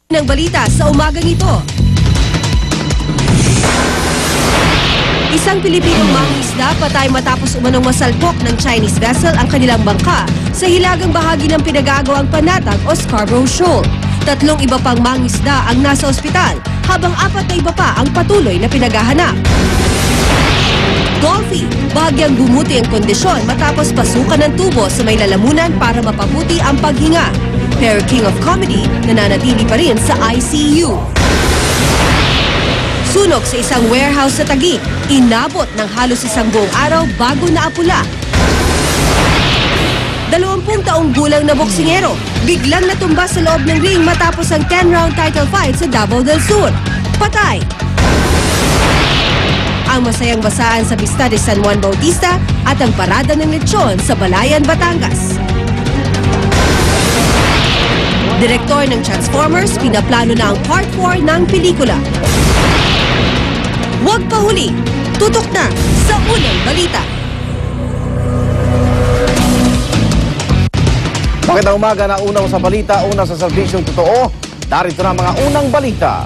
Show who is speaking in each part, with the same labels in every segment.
Speaker 1: ng balita sa umagang ito. Isang Pilipinong mangingisda patay matapos umanong masalpok ng Chinese vessel ang kanilang bangka sa hilagang bahagi ng pinagagawang Panatag o Scarborough Shoal. 3 iba pang mangingisda ang nasa ospital, habang 4 na iba pa ang patuloy na pinaghahanap. Dolphy, bahagyang bumuti ang kondisyon matapos pasukan ng tubo sa may lalamunan para mapabuti ang paghinga. Pero King of Comedy nananatili pa rin sa ICU. Sunog sa isang warehouse sa Taguig, inabot ng halos isang buong araw bago naapula. 20 taong gulang na boksingero, biglang natumba sa loob ng ring matapos ang 10-round title fight sa Davao del Sur. Patay! Ang masayang basaan sa Vista de San Juan Bautista at ang parada ng lechon sa Balayan, Batangas. Direktor ng Transformers, pinaplano na ang Part 4 ng pelikula. Huwag pahuli, tutok na sa unang balita.
Speaker 2: Magandang umaga na unaw sa balita, una sa serbisyong totoo. Darito na mga unang balita.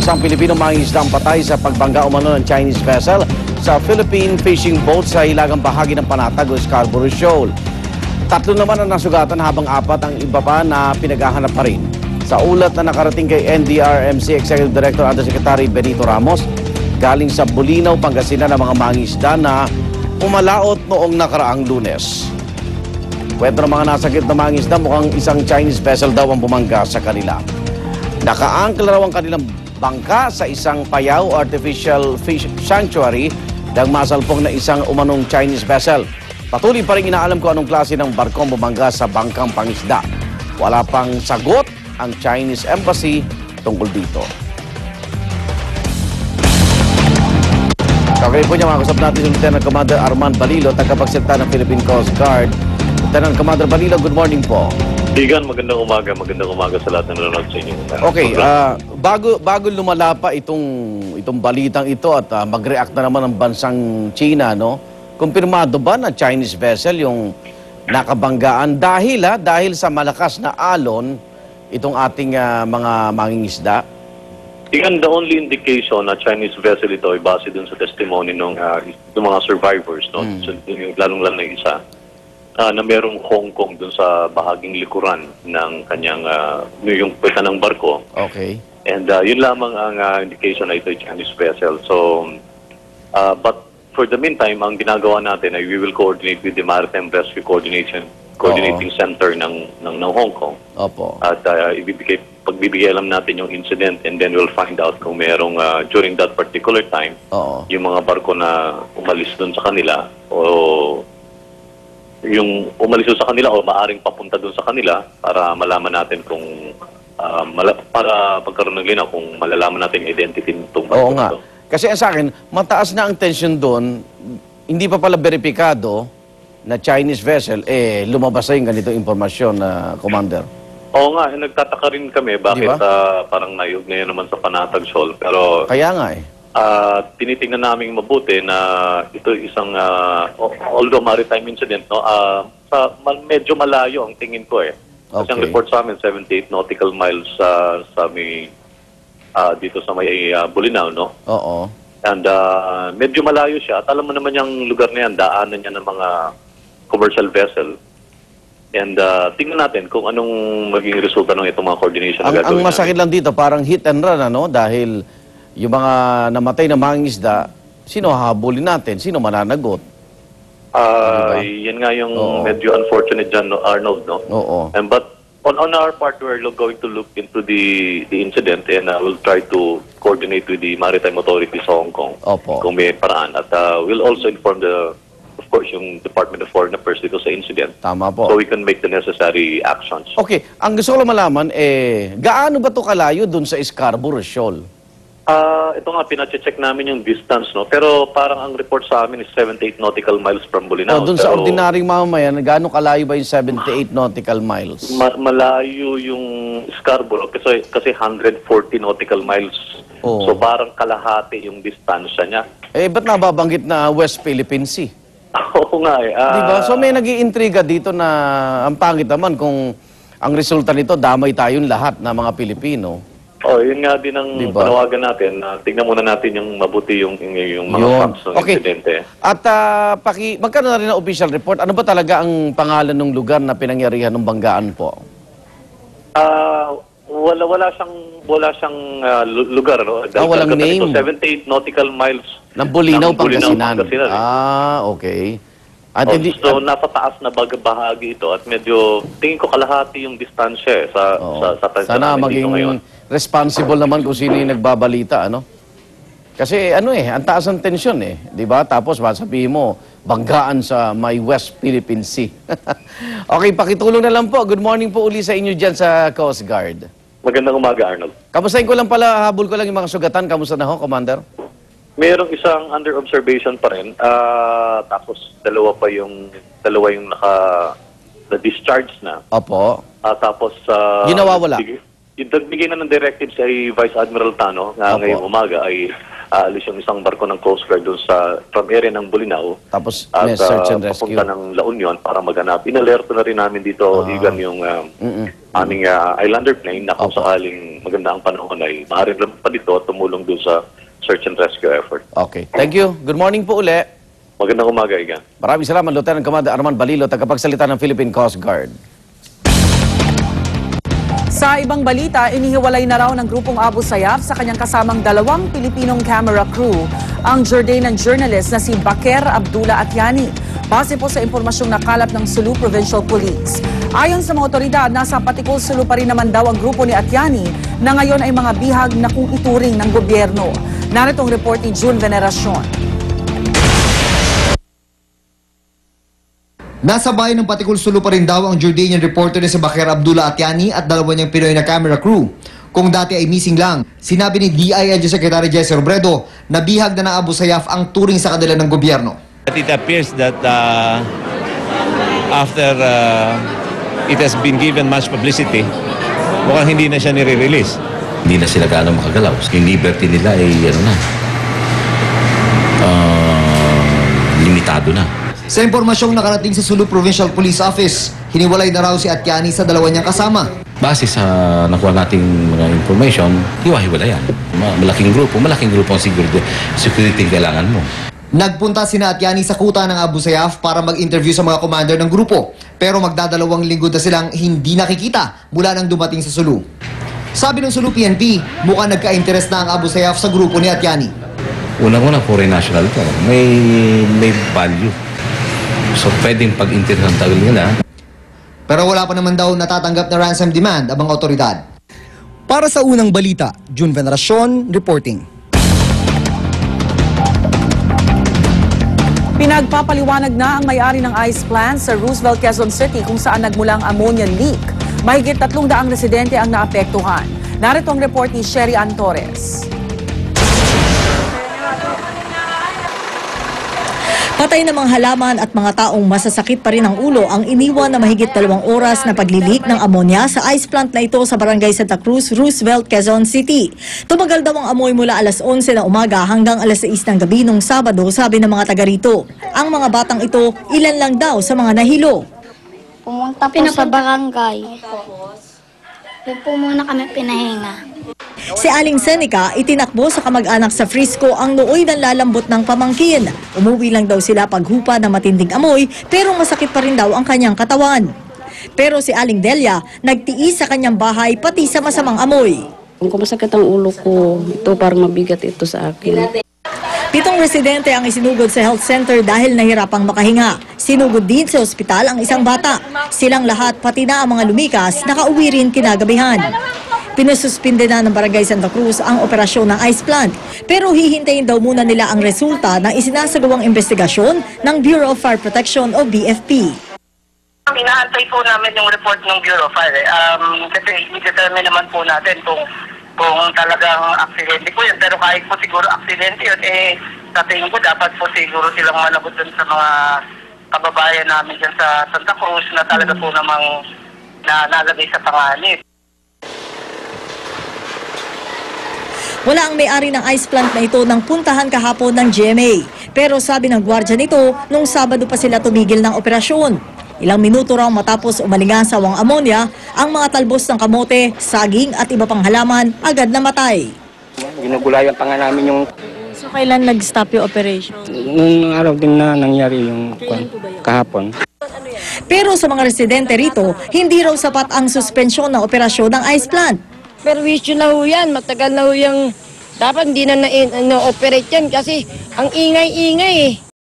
Speaker 2: Isang Pilipinong mangingisdang patay sa pagbangga umano ng Chinese vessel sa Philippine fishing boat sa hilagang bahagi ng Panatag o Scarborough Shoal. 3 naman ang nasugatan habang 4 ang iba pa na pinaghahanap pa rin. Sa ulat na nakarating kay NDRMC Executive Director Undersecretary Benito Ramos, galing sa Bulinaw, Pangasinan ang mga mangingisda na umalaot noong nakaraang Lunes. Kwento ng mga nasakit na mangingisda, mukhang isang Chinese vessel daw ang bumangga sa kanila. Naka-angkla raw ang kanilang bangka sa isang Payao Artificial Fish Sanctuary nang masalpok na isang umanong Chinese vessel. Patuloy pa rin inaalam kung anong klase ng barkong bumangga sa bangkang pangisda. Wala pang sagot ang Chinese Embassy tungkol dito. Kagaya po niya, makakasap natin si Lieutenant Commander Arman Balilo, tagapagsalita ng Philippine Coast Guard. Lieutenant Commander Balilo, good morning po.
Speaker 3: Tigan, magandang umaga sa lahat ng nanonood sa inyo.
Speaker 2: Okay, bago lumala pa itong balitang ito at mag-react na naman ang bansang China, no? Kumpirmado ba na Chinese vessel yung nakabanggaan dahil sa malakas na alon itong ating mga mangingisda?
Speaker 3: Tigan, the only indication na Chinese vessel ito ay base dun sa testimony ng mga survivors, no? So, lalong-lalo na isa. Na merong Hong Kong dun sa bahaging likuran ng kanyang yung puweta ng barko.
Speaker 2: Okay.
Speaker 3: And yun lamang ang indication na ito ay Chinese vessel. So, but for the meantime, ang ginagawa natin ay we will coordinate with the Maritime Rescue Coordinating Center ng Hong Kong.
Speaker 2: Opo.
Speaker 3: At pagbibigay alam natin yung incident, and then we'll find out kung merong during that particular time, yung mga barko na umalis dun sa kanila o yung umalis doon sa kanila o maaring papunta doon sa kanila para malaman natin kung para pagkaroon ng linaw kung malalaman natin yung identity nitong barko.
Speaker 2: Oo nga. Kasi sa akin, mataas na ang tension doon, hindi pa pala beripikado na Chinese vessel, lumabas na yung ganitong impormasyon, Commander.
Speaker 3: Oo nga, nagtataka rin kami bakit parang nayog ngayon naman sa Panatag Shoal. Pero
Speaker 2: kaya nga
Speaker 3: tinitingnan namin mabuti na ito isang although maritime incident, no, medyo malayo ang tingin ko Kasi ang report sa amin 78 nautical miles sa may dito sa may Bulinaw, no?
Speaker 2: Oo.
Speaker 3: And medyo malayo siya. At alam mo naman yung lugar na yan, daanan niya ng mga commercial vessel. And tingnan natin kung anong maging resulta ng itong mga coordination na gagawin.
Speaker 2: Ang masakit lang dito, parang hit and run, ano? Dahil yung mga namatay na mangingisda, sino hahabulin natin? Sino mananagot?
Speaker 3: Yan nga yung medyo unfortunate dyan, no, Arnold, no?
Speaker 2: Oo.
Speaker 3: But on our part, we're going to look into the incident, and we'll try to coordinate with the maritime authorities sa Hong Kong.
Speaker 2: Opo.
Speaker 3: Kung may paraan. At we'll also inform of course, yung Department of Foreign Affairs dito sa incident.
Speaker 2: Tama po.
Speaker 3: So we can make the necessary actions.
Speaker 2: Okay, ang gusto ko lang malaman, gaano ba ito kalayo dun sa Scarborough Shoal?
Speaker 3: Ito nga, pinacheck namin yung distance, no? Pero parang ang report sa amin is 78 nautical miles from Bolinao.
Speaker 2: Doon sa ordinaryong mamamayan, gaano kalayo ba yung 78 nautical miles?
Speaker 3: Malayo yung Scarborough kasi 140 nautical miles.
Speaker 2: Oo.
Speaker 3: So parang kalahati yung distansya niya.
Speaker 2: Ba't nababanggit na West Philippine Sea?
Speaker 3: Oo nga eh.
Speaker 2: Diba? So may nag-iintriga dito na ang pangit naman kung ang resulta nito, damay tayong lahat na mga Pilipino.
Speaker 3: Yun nga din ang panawagan natin. Tingnan muna natin yung mabuti yung mga facts ng insidente.
Speaker 2: At magkano na rin ang official report? Ano ba talaga ang pangalan ng lugar na pinangyarihan ng banggaan po?
Speaker 3: Wala siyang lugar, no?
Speaker 2: Walang name.
Speaker 3: 78 nautical miles
Speaker 2: ng Bolinao, Pangasinan. Okay. At
Speaker 3: so nasa taas na bahagi ito at medyo tingin ko kalahati yung distansya sa
Speaker 2: sana maging responsible naman kung sino yung nagbabalita, ano? Kasi ang taas ng tensyon di ba? Tapos sabihin mo, banggaan sa may West Philippine Sea. Okay, pakitulong na lang po. Good morning po uli sa inyo dyan sa Coast Guard.
Speaker 3: Magandang umaga, Arnold.
Speaker 2: Kamustahin ko lang pala, habol ko lang yung mga sugatan. Kamusta na ho, Commander?
Speaker 3: Mayroong isang under observation pa rin. Tapos dalawa yung na-discharge na.
Speaker 2: Opo.
Speaker 3: Tapos
Speaker 2: yung nawawala?
Speaker 3: Yung nagbigay na ng directive si Vice Admiral Tano na ngayong umaga ay alis yung isang barko ng Coast Guard doon from area ng Bolinao.
Speaker 2: Tapos may search and rescue.
Speaker 3: Papunta ng La Union para maghanap. Inalerto na rin namin dito, Igan, yung aming Islander plane na kung sakaling maganda ang panahon ay maaaring lang pa dito at tumulong doon sa search and rescue effort.
Speaker 2: Okay. Thank you. Good morning po uli.
Speaker 3: Magandang umaga, Igan.
Speaker 2: Maraming salamat, Lieutenant Commander Arman Balilo, tagapagsalita ng Philippine Coast Guard.
Speaker 4: Sa ibang balita, inihiwalay na raw ng grupong Abu Sayyaf sa kanyang kasamang 2 Pilipinong camera crew ang Jordanian journalist na si Baker Abdullah Atyani. Base po sa impormasyong nakalap ng Sulu Provincial Police. Ayon sa mga otoridad, nasa Patikul Sulu pa rin naman daw ang grupo ni Atyani na ngayon ay mga bihag na kung ituring ng gobyerno. Narito ang report ni June Veneracion.
Speaker 5: Nasa bayan ng Patikul Sulu pa rin daw ang Jordanian reporter na si Baker Abdullah Atyani at 2 niyang Pinoy na camera crew. Kung dati ay missing lang, sinabi ni DILG Secretary Jesse Robredo na bihag na ng Abu Sayyaf ang turing sa kanila ng gobyerno.
Speaker 6: It appears that after it has been given much publicity, mukhang hindi na siya nire-release.
Speaker 7: Hindi na sila gaano makagalaw. Yung liberty nila ay limitado na.
Speaker 5: Sa impormasyong nakarating sa Sulu Provincial Police Office, hiniwalay na raw si Atyani sa 2 niyang kasama.
Speaker 7: Base sa nakuha nating mga information, hiwa-hiwala yan. Malaking grupo ang security kailangan mo.
Speaker 5: Nagpunta sina Atyani sa kuta ng Abu Sayyaf para mag-interview sa mga commander ng grupo. Pero magdadalawang linggo na silang hindi nakikita mula nang dumating sa Sulu. Sabi ng Sulu PNP, mukhang nagka-interest na ang Abu Sayyaf sa grupo ni Atyani.
Speaker 7: Unang-una, foreign national to. May value. So, pwedeng pag-interest ng tagal nila.
Speaker 5: Pero wala pa naman daw natatanggap na ransom demand ang mga otoridad. Para sa unang balita, June Veneracion, reporting.
Speaker 4: Pinagpapaliwanag na ang may-ari ng ice plant sa Roosevelt, Quezon City kung saan nagmula ang ammonia leak. Mahigit 300 residente ang naapektuhan. Narito ang report ni Sherry Ann Torres.
Speaker 8: Patay na mga halaman at mga taong masasakit pa rin ang ulo ang iniwan na mahigit 2 oras na paglilik ng ammonia sa ice plant na ito sa Barangay Santa Cruz, Roosevelt, Quezon City. Tumagal daw ang amoy mula alas 11 ng umaga hanggang alas 6 ng gabi nung Sabado, sabi ng mga taga rito. Ang mga batang ito, ilan lang daw sa mga nahilo.
Speaker 9: Pumunta po sa barangay. Doon po muna kami pinahinga.
Speaker 8: Si Aling Seneca itinakbo sa kamag-anak sa Frisco ang nooy nanlalambot ng pamangkin. Umuwi lang daw sila paghupa ng matinding amoy pero masakit pa rin daw ang kanyang katawan. Pero si Aling Delia nagtiis sa kanyang bahay pati sa masamang amoy.
Speaker 10: Kung masakit ang ulo ko, ito parang mabigat ito sa akin.
Speaker 8: 7 residente ang isinugod sa health center dahil nahirapang makahinga. Sinugod din sa ospital ang isang bata. Silang lahat, pati na ang mga lumikas, nakauwi rin kinagabihan. Pinasuspinde na ng Barangay Santa Cruz ang operasyon ng ice plant. Pero hihintayin daw muna nila ang resulta ng isinasagawang investigasyon ng Bureau of Fire Protection o BFP.
Speaker 11: Inaantay po namin yung report ng Bureau of Fire. Kasi i-determine naman po natin kung kung talagang aksidente po yun. Pero kahit po siguro aksidente yun, sa tingin ko dapat po siguro silang managot dun sa mga kababayan namin dyan sa Santa Cruz na talaga po namang nalagay sa panganib.
Speaker 8: Wala ang may-ari ng ice plant na ito nang puntahan kahapon ng GMA. Pero sabi ng gwardya nito, nung Sabado pa sila tumigil ng operasyon. Ilang minuto raw matapos umalingan sa sawang ammonia, ang mga talbos ng kamote, saging at iba pang halaman agad namatay.
Speaker 12: Ginugulayan pa nga namin yung...
Speaker 8: So kailan nag-stop yung operation?
Speaker 12: Nung araw din na nangyari yung kahapon.
Speaker 8: Pero sa mga residente rito, hindi raw sapat ang suspensyon ng operasyon ng ice plant.
Speaker 13: Perwisyo na ho yan, matagal na ho yung dapat hindi na na-operate yan kasi ang ingay-ingay eh.